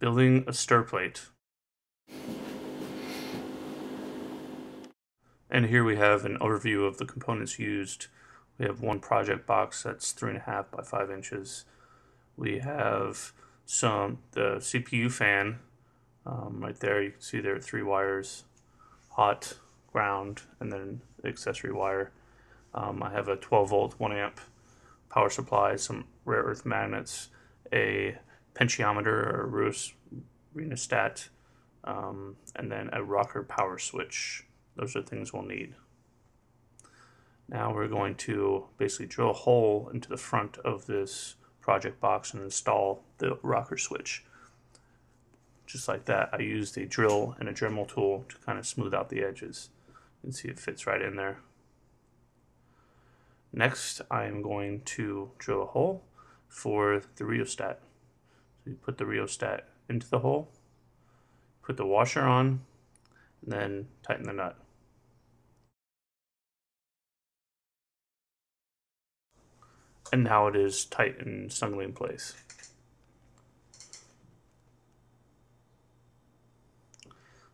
Building a stir plate. And here we have an overview of the components used. We have one project box that's 3.5 by 5 inches. We have the CPU fan right there. You can see there are 3 wires, hot, ground, and then the accessory wire. I have a 12 volt, 1 amp power supply, some rare earth magnets, a potentiometer or rheostat, and then a rocker power switch. Those are things we'll need. Now we're going to basically drill a hole into the front of this project box and install the rocker switch. Just like that, I used a drill and a Dremel tool to kind of smooth out the edges. You can see it fits right in there. Next, I am going to drill a hole for the rheostat. So you put the rheostat into the hole, put the washer on, and then tighten the nut. And now it is tight and snugly in place.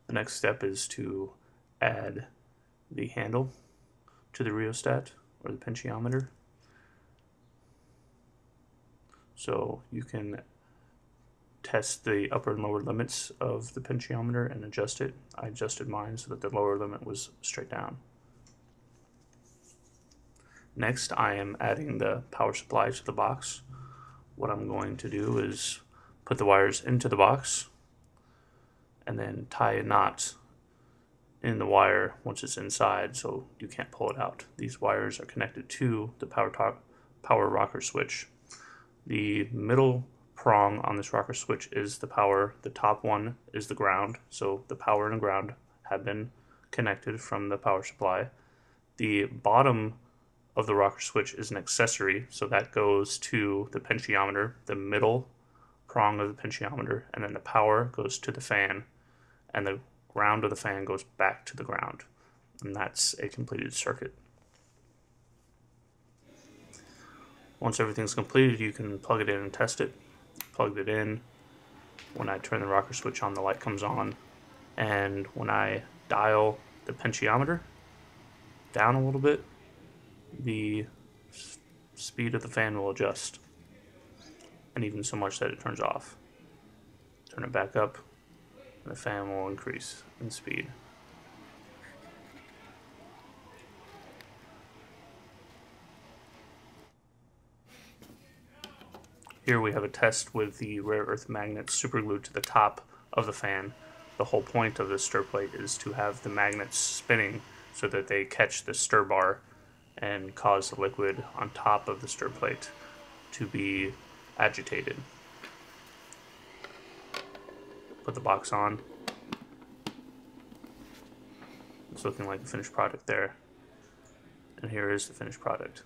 The next step is to add the handle to the rheostat or the potentiometer. So you can test the upper and lower limits of the potentiometer and adjust it. I adjusted mine so that the lower limit was straight down. Next, I am adding the power supply to the box. What I'm going to do is put the wires into the box and then tie a knot in the wire once it's inside so you can't pull it out. These wires are connected to the power rocker switch. The middle prong on this rocker switch is the power, the top one is the ground, so the power and ground have been connected from the power supply. The bottom of the rocker switch is an accessory, so that goes to the potentiometer, the middle prong of the potentiometer, and then the power goes to the fan, and the ground of the fan goes back to the ground. And that's a completed circuit. Once everything's completed, you can plug it in and test it. Plugged it in. When I turn the rocker switch on, the light comes on. And when I dial the potentiometer down a little bit, the speed of the fan will adjust, and even so much that it turns off. Turn it back up, and the fan will increase in speed. Here we have a test with the rare earth magnets superglued to the top of the fan. The whole point of the stir plate is to have the magnets spinning so that they catch the stir bar and cause the liquid on top of the stir plate to be agitated. Put the box on. It's looking like the finished product there. And here is the finished product.